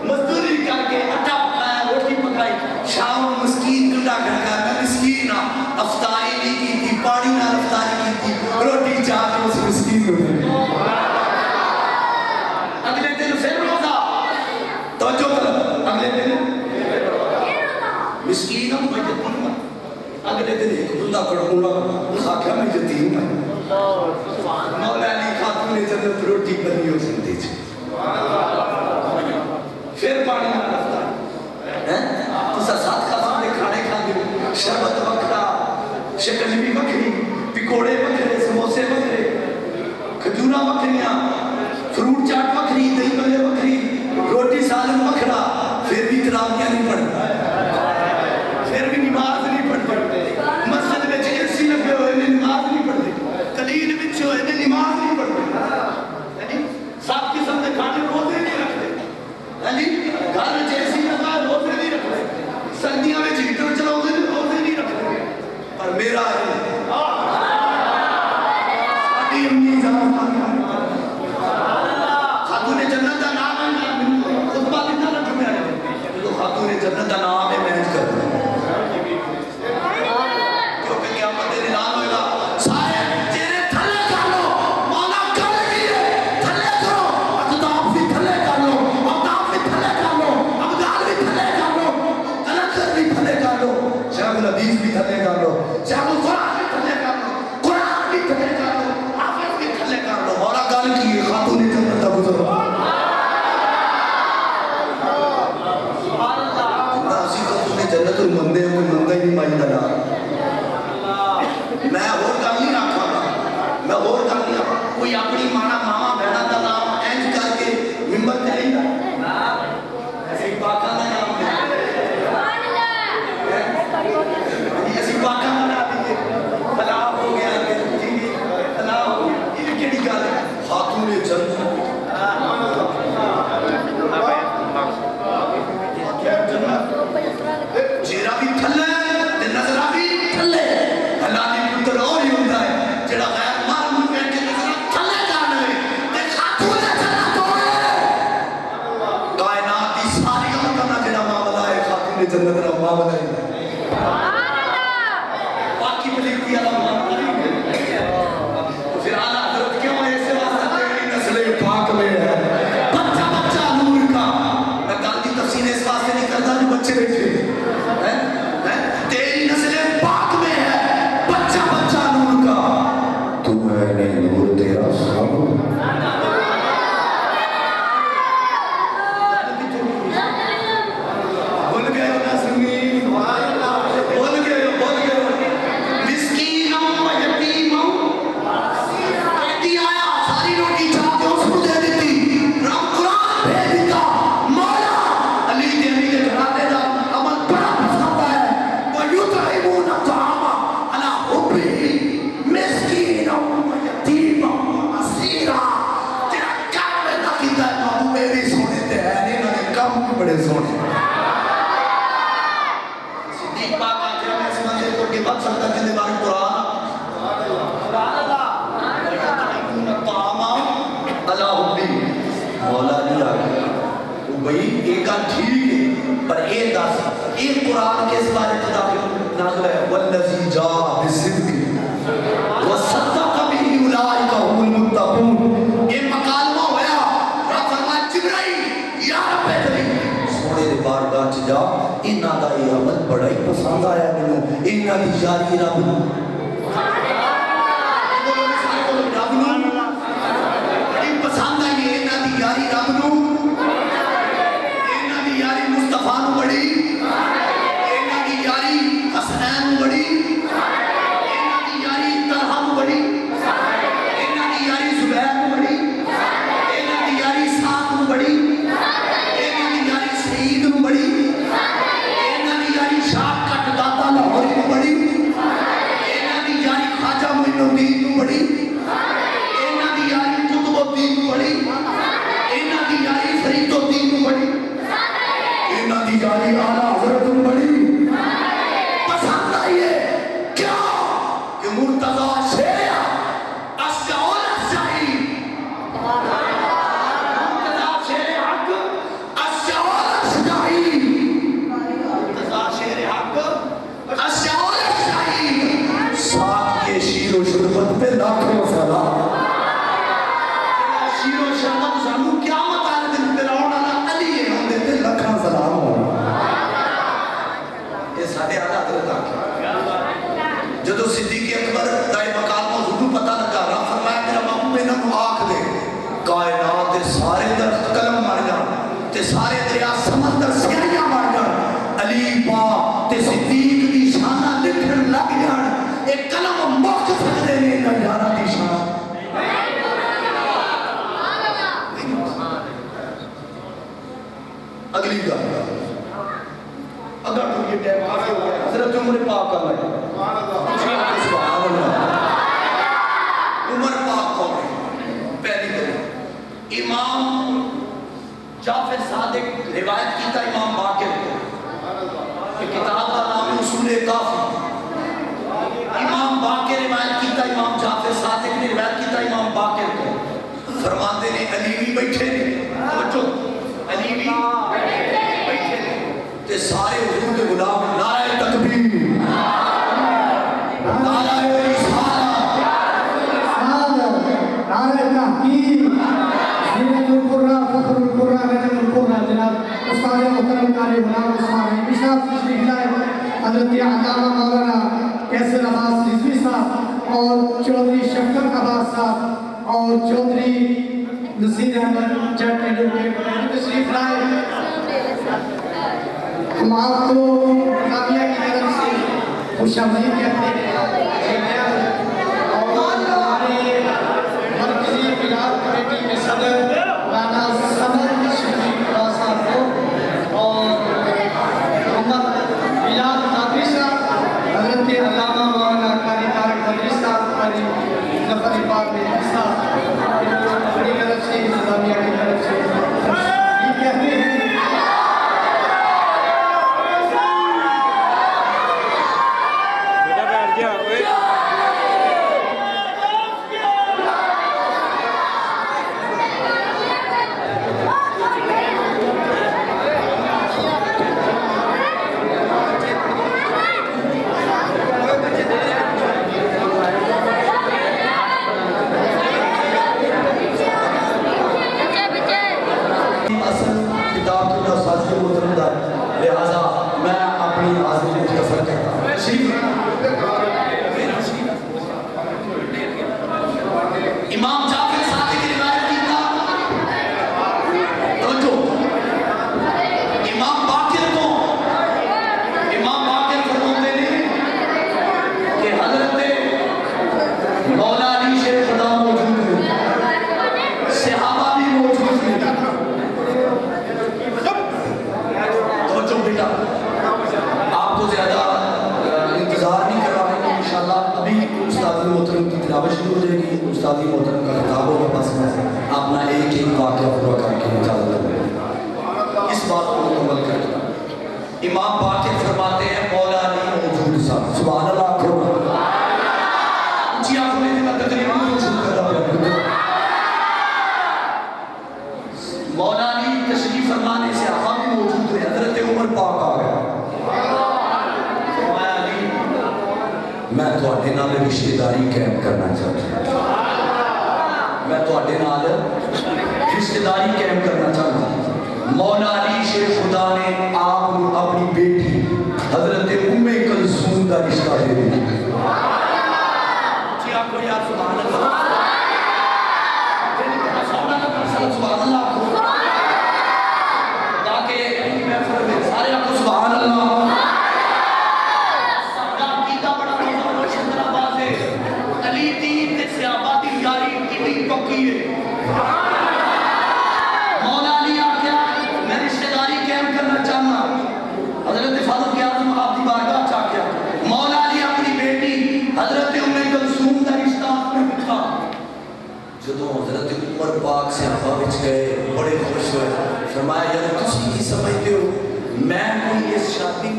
مزدوری کر کے آٹا پکایا روٹی پکائی شام مسکین ٹنڈا کھڑکا میں مسکین ہاں افطاری نہیں کی تھی پانی نہ افطاری کی تھی روٹی چاہ کے اس مسکین ہو گئی اگلے دن پھر روزہ توجہ کر اگلے دن مسکین ہم کوئی یتیم ہوں اگلے دن ایک بندہ کڑھوڑا اس آکھا میں یتیم ہوں مولا علی خاتون جنت روٹی بنی ہو سکتی چھے پھر پانی نہ افطاری تو ساتھ قسم دے کھانے کھا دے شربت وکھرا شکنجی وکھری پکوڑے وکھرے سموسے وکھرے کھجورا وکھریاں فروٹ چاٹ وکھری دہی بلے وکھری روٹی سالن وکھرا پھر بھی تراویاں نہیں پڑھتا پھر بھی نماز نہیں پڑھتے مسجد میں اے سی لگے ہوئے نے نماز نہیں پڑھتے قلیل وچ ہوئے نے نماز نہیں پڑھتے سات قسم دے کھانے روزے نہیں رکھتے ہاں جی گھر وچ اے سی لگا روزے نہیں رکھتے سردیاں وچ ہیٹر چلاؤندے نے روزے نہیں رکھتے پر میرا ہے ساڈی امی جان خاتون جنت دا نام ہے خطبہ کتنا رکھنے والے تو خاتون جنت دا نام ہے میں کر کیونکہ قیامت دن اعلان ہوئے گا سارے چہرے تھلے کر لو مولا کر دیے تھلے کرو اقدام بھی تھلے کر لو اقدام بھی تھلے کر لو ابدال بھی تھلے کر لو تلقر بھی تھلے کر لو شیخ الحدیث بھی تھلے کر لو شیخ القرآن بھی تھلے کر لو قرآن بھی تھلے کر لو حافظ بھی تھلے کر لو مولا گل کی خاتون جنت دا گزر جنت المندے ہوں کوئی مندہ ہی نہیں مائی دنا میں اور گل نہیں رکھا گا میں اور گل نہیں رکھا کوئی اپنی مانا ماما بہنا دا نام اینج کر کے ممبر تے نہیں دا ایسی پاکاں دا نام ایسی پاکاں دا نام دیئے فلاح ہو گیا فلاح ہو گیا یہ کیڑی گل ہے خاتون جنت چہرہ بھی تھلے تے نظرہ بھی تھلے اللہ دی پتر اور ہی ہوتا ہے جڑا غیر معلوم ہے کہ نظرہ تھلے جانے تے خاتون جنت ہوئے کائنات دی ساری عورتاں جڑا معاملہ ہے خاتون جنت دا معاملہ ہے باقی بلیتی والا معاملہ نہیں تو پھر اعلیٰ حضرت کیوں ایسے واسطے تیری نسل پاک میں ہے بچہ بچہ نور کا میں گل دی تفصیل اس واسطے نہیں کرتا جو بچے بیٹھے تیری نسل پاک میں ہے بچہ بچہ نور کا تو ہے نہیں نور تیرا سامو بھول گئے ہو نہ سنی بھئی ایک گل ٹھیک ہے پر اے دس اے قرآن کس بارے نازل ہے والذی جاء بالصدق وصدق به اولئک هم المتقون یہ مکالمہ ہویا رب فرمایا جبرائیل یا رب کریم سونے دے بارگاہ چ جا انہاں دا یہ عمل بڑا ہی پسند آیا مینوں انہاں دی یاری رب نوں پسند آئی ہے انہاں دی یاری رب نوں انہاں دی یاری مصطفیٰ نوں بڑی انہاں دی یاری حسنین نوں بڑی انہاں دی یاری طلحہ نوں بڑی انہاں دی یاری زبیر نوں بڑی انہاں دی یاری سعد نوں بڑی انہاں دی یاری سعید نوں بڑی انہاں دی یاری شاہ کٹ داتا لاہوری نوں بڑی انہاں دی یاری خواجہ معین الدین نوں بڑی انہاں دی یاری قطب الدین نوں بڑی انہاں دی یاری فرید الدین نوں بڑی انہاں دی یاری اعلیٰ حضرت نوں بڑی پسند آئی ہے کیا کہ مرتضی شیرہ اشجعون الشاہی مرتضی شیر حق اشجعون الشاہی مرتضی شیر حق اشجعون الشاہی ساتھ کے شیر و شربت پہ لاکھوں سلام شیر و شربت سانو قیامت والے دن پہ لاؤن والا علی ہے ہم دیتے لکھاں سلام ہونا یہ سارے آدھا حضرت آکھیں جدو صدیق اکبر دائے مکالمہ ضرور پتہ لگا رہا فرمایا میرا محبوب انہاں کو آنکھ دے کائنات دے سارے درخت قلم مار جان تے سارے دریا سمندر سیاہیاں مار جان علی پاک تے صدیق دی شانہ لکھن لگ جان ایک قلم مخت سکتے نے نہ یارہ دی شان اگلی گل اگر تو یہ ٹائم کافی ہو گیا حضرت عمر پاک کا لگا سبحان اللہ عمر پاک کون ہے پہلی دن امام جعفر صادق روایت کیتا امام باقر کو کہ کتاب کا نام اصول کافی امام باقر روایت کیتا امام جعفر صادق نے روایت کیتا امام باقر کو فرماتے نے علی بھی بیٹھے نے توجہ علی بھی بیٹھے نے تے سارے حضور کے غلام نعرہ تکبیر نعرہ رسالہ نعرہ تحقیق زینت القرآن فخر القرآن نجم القرآن جناب استاد محترم قاری غلام عثمان اشراف تشریف لائے حضرت علامہ مولانا کیسر عباس رضوی صاحب اور چودھری شفقت عباس صاحب اور چودھری نصیر احمد جٹ ایڈوکیٹ تشریف لائے ہم آپ کو نامیہ کی طرف سے خوش آمدید کہتے ہیں اور ہمارے مرکزی بلاد کمیٹی کے صدر رانا سمر شفیق صاحب کو اور محمد بلاد نادری صاحب حضرت علامہ مولانا قاری طارق مدری صاحب قاری ظفر اقبال مدری صاحب اپنی طرف سے انتظامیہ کی طرف سے یہ کہتے ہیں امام جعفر صادق کی روایت کی تھا توجہ امام باقر کو امام باقر فرماتے ہیں کہ حضرت مولا علی شیر خدا موجود ہیں صحابہ بھی موجود ہیں توجہ بیٹا آپ کو زیادہ انتظار نہیں کروا رہے ہیں انشاءاللہ ابھی استاد محترم کی تلاوت شروع ہو جائے گی استادی محترم کا خطاب ہوگا بس میں اپنا ایک ایک واقعہ پورا کر کے اجازت دوں اس بات کو مکمل کر کے امام باقر فرماتے ہیں مولا علی موجود صاحب سبحان اللہ کرو اونچی آنکھوں میں میں تقریب موجود کر رہا ہوں مولا علی تشریف فرمانے سے رشتہ داری قائم کرنا چاہتا ہوں۔ مولا علی شیر خدا نے آپ کو اپنی بیٹی حضرت ام کلثوم کا رشتہ دے دیا۔ کیا کوئی آپ سبحان اللہ؟ سبحان اللہ تاکہ سارے آپ کو سبحان اللہ۔ ساڈا عقیدہ بڑا روشن آباد ہے، علی دین تے صحابہ دی یاری کتنی پکی ہے۔ مولا علی آخیا میں رشتہ داری قائم کرنا چاہنا، حضرت فاروق اعظم آپ کی بارگاہ چاہ گیا، مولا علی اپنی بیٹی حضرت ام کلثوم کا رشتہ آپ نے پوچھا۔ جدوں حضرت عمر پاک صحابہ وچ گئے بڑے خوش ہوئے، فرمایا یار تسی کی سمجھتے ہو میں کوئی اس شادی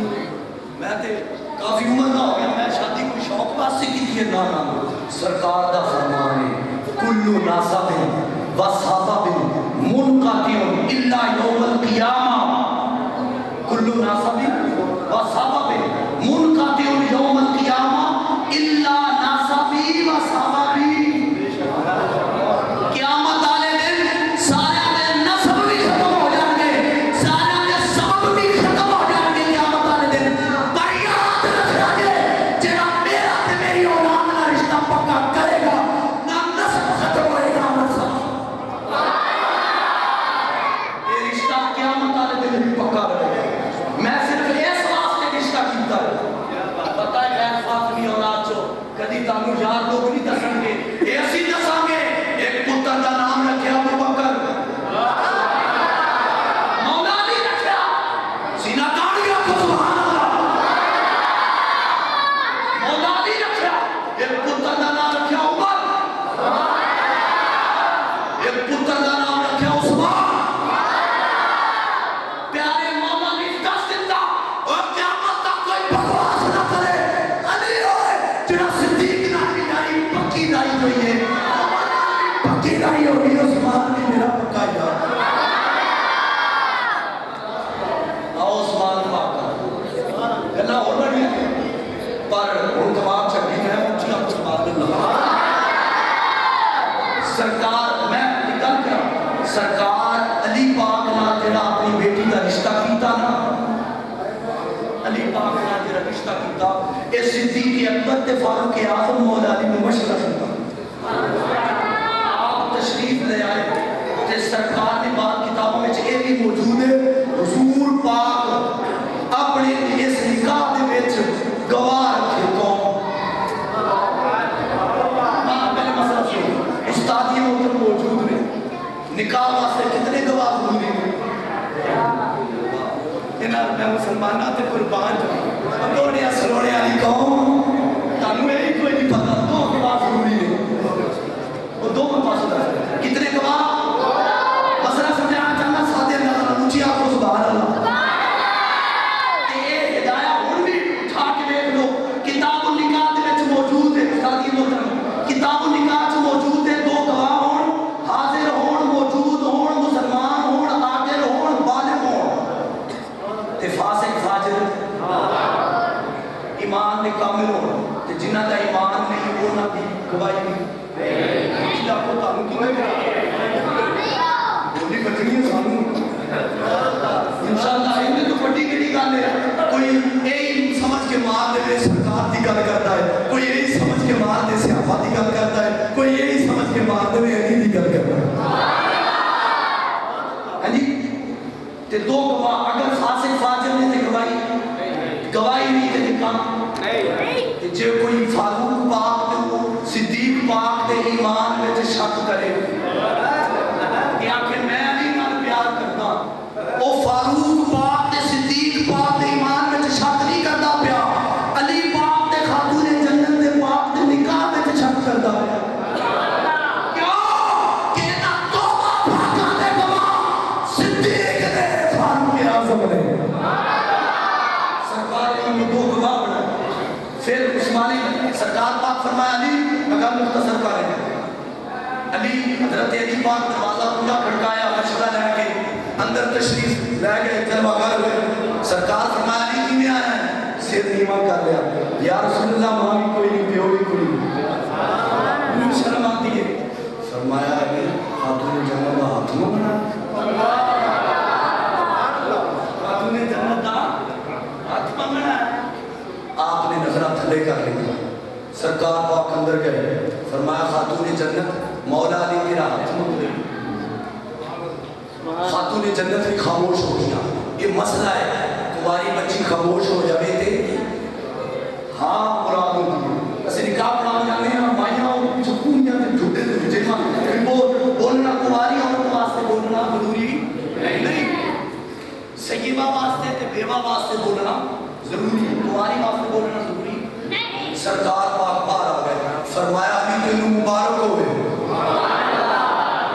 میں تے کافی عمر کا ہو گیا، میں شادی کوئی شوق واسطے کی نہ سرکار دا فرمان ہے کل ناسب و صابب منقطع الا یوم القیامہ، کل ناسب و صابب منقطع یوم القیامہ الا ناسبی و صاببی۔ قیامت والے دن سارے دے نسب بھی ختم ہو جان گے، سارے دے سبب بھی ختم ہو جان گے قیامت والے دن، پر یاد رکھنا جے جڑا میرا تے میری اولاد کا رشتہ پکا کرے گا نہ نسب ختم ہوئے گا نہ سب۔ یہ رشتہ قیامت والے دن بھی پکا رہے گا۔ میں صرف اس واسطے رشتہ کیتا ہے، پتہ ہے غیر فاطمی اولاد چو کدی تانوں یار لوگ نہیں دسن گے، یہ اسی دساں گے ایک پتر کا نام رکھے ابو بکر، مولا علی رکھیا سینہ کاڑیا کو سبحان اللہ، مولا علی رکھیا ایک پتر کا نام رکھیا عمر، ایک پتر کا نام رکھیا عثمان۔ پیارے مولا علی دس دیتا اور قیامت تک کوئی بکواس نہ کرے، علی ہوئے جڑا صدیق نامی یاری پکی دائی ہوئی ہے، پکی دائی ہوئی عثمان بھی میرا پکا یار۔ آؤ عثمان پاکا گلہ اور بڑی پر ان کباب چکی میں اچھی آپ کو بات اللہ سرکار میں نکل کر سرکار علی پاک نہ جڑا اپنی بیٹی کا رشتہ کیتا نا، علی پاک نہ جڑا رشتہ کیتا اس صدیق اکبر تے فاروق اعظم مولا علی میں مشورہ کرتا، آپ تشریف لے آئے تے سرکار نے بعض کتابوں میں یہ بھی موجود ہے حضور پاک اپنے اس نکاح دے وچ گواہ رکھے قوم۔ پہلے مسئلہ سنو، استاد یہ محترم موجود نے نکاح واسطے کتنے گواہ ضروری ہیں؟ میں مسلمان آتے قربان جاؤں دوڑے سلوڑے والی قوم تانوں یہی کوئی نہیں پتا، دو گواہ ضروری ہے، وہ دو میں پاس ہوتا ہے کتنے گواہ؟ مسئلہ سمجھانا چاہنا سادے اللہ اونچی آپ کو سبحان اللہ۔ یہ ہدایہ ہن بھی اٹھا کے دیکھ لو، کتاب النکاح دے وچ موجود ہے، استاد یہ محترم کتاب النکاح وچ موجود ہے، دو گواہ ہون حاضر ہون موجود ہون مسلمان ہون عاقل ہون بالغ ہون تے فاسق فاجر ایمان دے کامل ہون تے جنہ دا ایمان نہیں انہاں دی گواہی نہیں۔ کیا کو تانوں کیوں بولی بچنی ہے سانوں انشاءاللہ یہ تو بڑی بڑی گل ہے، کوئی یہی سمجھ کے مار دے سرکار دی گل کرتا ہے، کوئی یہی سمجھ کے مار دے صحابہ دی گل کرتا ہے، کوئی یہی سمجھ کے مار دے علی دی گل کرتا ہے۔ ہاں جی تے دو گواہ اگر فاسق فاجر نے تے گواہی نہیں تے نکاح تے جے کوئی فاروق پاک تے صدیق پاک تے ایمان وچ شک کرے کہ آخر میں علی نال پیار کردا، او فاروق پاک تے صدیق پاک تے ایمان وچ شک نہیں کردا پیا، علی پاک تے خاتون جنت تے پاک تے نکاح وچ شک کردا پیا۔ کیوں کہ نہ توبہ پاکاں دے گواہ صدیق نے فاروق اعظم نے سرکار نے دو گواہ بنائے، پھر عثمانی سرکار پاک فرمایا علی اگر مختصر کریں علی حضرت علی پاک دروازہ پورا کھڑکایا مشورہ لے کے اندر تشریف لے گئے جلوہ گر ہوئے، سرکار فرمایا علی کی میں آیا ہے، سر نیمہ کر لیا، یا رسول اللہ ماں بھی کوئی نہیں پیو بھی کوئی نہیں، انہوں شرم آتی ہے، فرمایا کہ خاتون جنت کا ہاتھ نہ سرکار پاک اندر گئے، فرمایا خاتون جنت مولا علی کی راحت مانگے۔ خاتون جنت بھی خاموش ہو گیا۔ یہ مسئلہ ہے، تمہاری بچی خاموش ہو جاوے تھے ہاں مراد ہوتی اسے نکاح پڑھا جانے ہیں مائیاں سکون جاتے جھوٹے تو جیسا بولنا کماری عورت واسطے بولنا ضروری نہیں، سیبہ واسطے تے بیوہ واسطے بولنا ضروری، کماری واسطے بولنا ضروری۔ سرکار پاک باہر آ گئے، فرمایا علی تینوں مبارک ہوئے،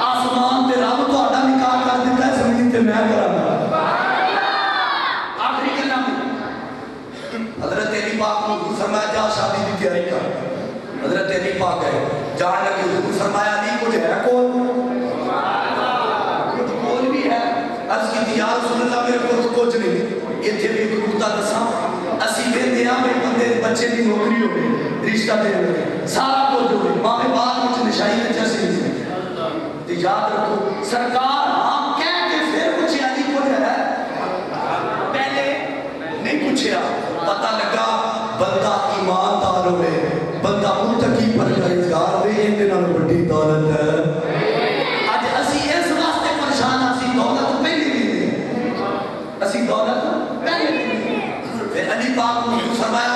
آسمان تے رب تہاڈا نکاح کر دیتا ہے، زمین تے میں کراں گا۔ آخری کلام حضرت علی پاک کو فرمایا جا شادی کی تیاری کر۔ حضرت علی پاک گئے، جان لگے حضور فرمایا علی کچھ ہے کچھ کول بھی ہے؟ عرض کی یا رسول اللہ میرے کو کچھ نہیں، یہ تھے بھی ایک نکتہ دساں، اسی میں دیا میں بندے بچے کی نوکری ہوگی، رشتہ دے ہوگی، سارا کچھ ہوگی، ماں میں بعد کچھ نشائی میں جیسے نہیں، یاد رکھو سرکار ہاں کہہ کے پھر پوچھے علی کچھ ہے؟ پہلے نہیں پوچھیا، پتہ لگا بندہ ایماندار ہوئے، بندہ متقی پرہیزگار ہوئے، یہ دنوں بڑی دولت ہے۔ آج اسی اس واسطے پریشان اسی دولت پہلے نہیں دے، اسی دولت پہلے نہیں دے۔ پھر علی پاک نے فرمایا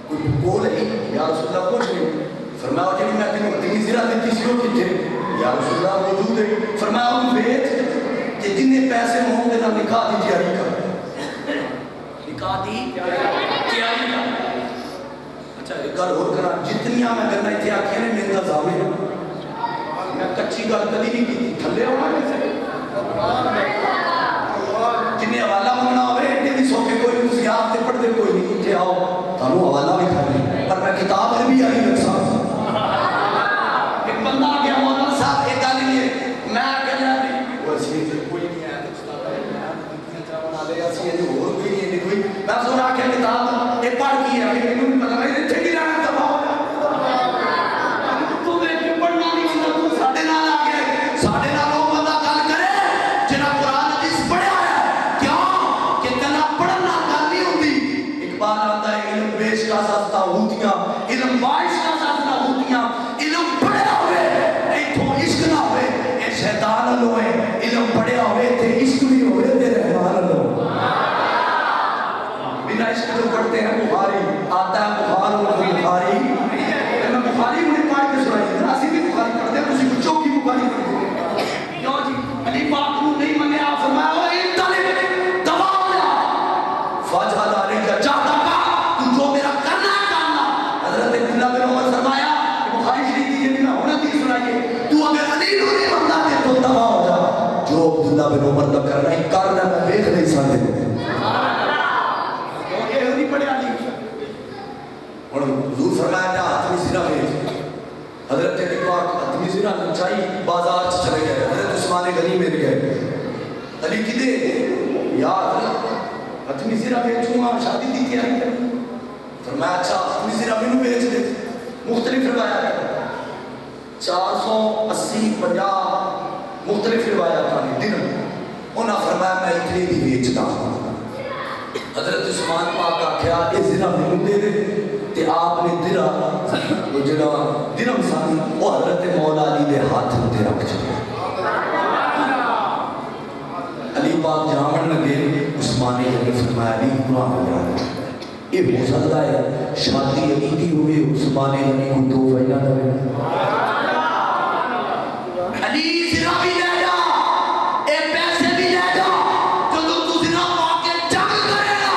کوئی بول ہے یا رسول اللہ کچھ نہیں، فرمایا جی میں تینوں اتنی زرہ دیتی سی ہو کتھے یا رسول اللہ موجود ہے، فرمایا ان بیچ کہ جنہیں پیسے ہوں گے نہ نکاح دی تیاری کر، نکاح دی تیاری کر۔ اچھا ایک گل اور کرا، جتنیاں میں کرنا اتنے آکھیں نے میرے نظامے میں کچھی گل کدی نہیں کی تھلے ہونا کسے جنہیں حوالہ منگنا ہوئے ایڈے بھی سوکے کوئی نہیں، تسی آپ تے پڑھ دے کوئی نہیں، اتنے آؤ تانوں حوالہ بھی کھانے پر میں کتاب عربی آئی رکھسا۔ ایک بندہ آ گیا مولانا صاحب ایک گل نہیں ہے، میں کہنا نہیں وہ اسی سے کوئی نہیں ہے استاد ہے اسی ہے جو اور کوئی نہیں ہے کوئی، میں سونا آ کے کتاب یہ پڑھ کی ہے کہ انہوں نے پتا میں اتنے کی رہنا تباہ تو دیکھ کے پڑھنا نہیں ہوتا، تو ساڑھے نال آ گیا، ساڑھے نال وہ بندہ گل کرے جنہ قرآن حدیث پڑھا ہے، کیوں کہ کنا پڑھنا گل نہیں ہوتی۔ اقبال آتا ہے علم بیش کا ساتھ ہوتیاں، علم باعث کا ساتھ ہوتیاں، علم پڑھا ہوئے ایتھوں عشق نہ ہوئے اے شیطان نہ ہوئے، علم پڑھا ہوئے تے عشق بھی ہوئے تے رحمان نہ ہوئے۔ بنا عشق جو پڑھتے ہیں بخاری آتا ہے بخار اور بخاری، میں بخاری انہیں پڑھ کے سنائی ہے، اسی بھی بخاری پڑھتے ہیں، اسی کو چوکی بخاری پڑھتے ہیں۔ کیوں جی علی پاک کو نہیں منیا، فرمایا وہ انطلق دواؤ فاجھل علیکہ چاہتا کا تو جو میرا کرنا ہے کرنا۔ حضرت عبداللہ بن عمر فرمایا بخاری شریف کی یہ میں ہونا تھی سنائیے، تو اگر علی نو نہیں بندہ دے تو تباہ ہو جا، جو عبداللہ بن عمر کا کرنا ہے کرنا میں دیکھ نہیں سکتے اور حضور فرمایا جا حتمی زرہ بھیج۔ حضرت علی پاک حتمی زرہ نچائی بازار سے چلے گئے، حضرت عثمان غنی مل گئے، علی کی دے یا حتمی زرہ بھیجوں گا شادی دی تیاری کریں، فرمایا اچھا حتمی زرہ بھیجوں بھیج دے۔ مختلف روایات 480 50 مختلف روایات آنے دن انہاں فرمایا میں اتنی بھی بیچتا ہوں۔ حضرت عثمان پاک کا خیال یہ زرہ بھیجوں دے دے تے آپ نے درہ وہ جنہا درم سانی وہ حضرت مولا علی دے ہاتھ تے رکھ چکے۔ علی پاک جامن لگے، عثمانی نے فرمایا علی قرآن ہو جائے یہ ہو سکتا ہے شادی علی کی ہوئے عثمانی علی کو تو فائدہ کرے علی زرہ بھی لے جا اے پیسے بھی لے جا جو تو زرہ پاک کے جگ کرے گا،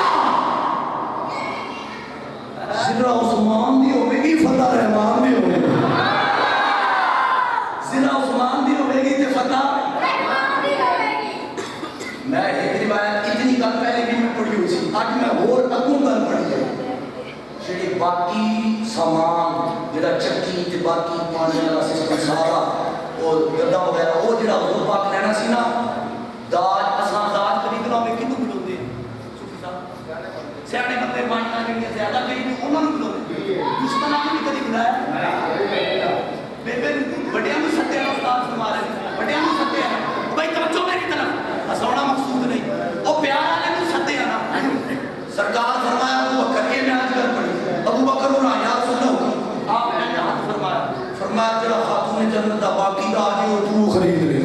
زرہ عثمان دی ہوئے گی فتح رحمان دی ہوئے گی، زرہ عثمان دی ہوئے گی تے فتح رحمان دی ہوئے گی۔ میں ایک روایت اتنی کل پہلے بھی میں پڑھی ہوئی سی، آج میں اور اگوں گل پڑھی ہے جڑی باقی سامان جڑا چکی تے باقی پانی والا سسٹم سارا اور گدا وغیرہ وہ جڑا حضور پاک لینا سی نا داج اساں داج خریدنا میں کینوں بلاوندے صوفی صاحب سیانے بندے مائیاں جڑیاں زیادہ قریبی انہاں نوں بلاوندے، دشمناں نوں نہیں کدی بلایا، بے بڑیاں نوں سدیا استاد فرما رہے بڑیاں نوں سدیا بھائی توجہ میری طرف ہساونا مقصود نہیں، او پیار والے نوں سدیا نا۔ سرکار فرمایا ابو بکر یہ میں آج کل پڑھی ابو بکر اور فرمایا جڑا خاتون جنت دا باقی دا آجے وہ تو خرید لے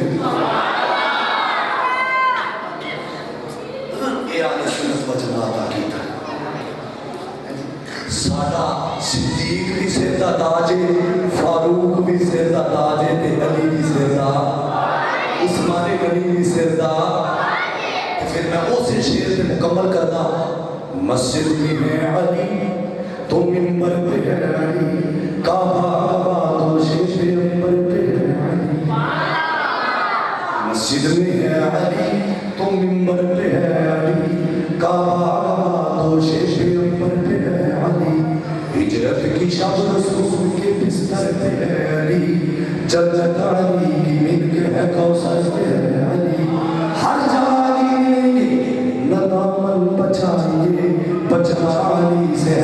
اے آنے سنت وجنہ عطا کیتا ساڑا صدیق بھی سیدہ تاجے فاروق بھی سیدہ تاجے تے علی بھی سیدہ عثمان غنی بھی سیدہ پھر میں اسے شیر سے مکمل کرنا مسجد میں ہے علی تو منبر پہ ہے علی کعبہ کعبہ تو شیش امبر پہ ہے علی مسجد میں ہے علی تو منبر پہ ہے علی کعبہ کعبہ تو شیش امبر پہ ہے علی ہجرت کی شب رسول کے بستر پہ ہے علی جنت علی کی ملک ہے کوثر پہ ہے علی ہر جگہ علی ملیں گے نہ دامن بچائیے بچنا علی سے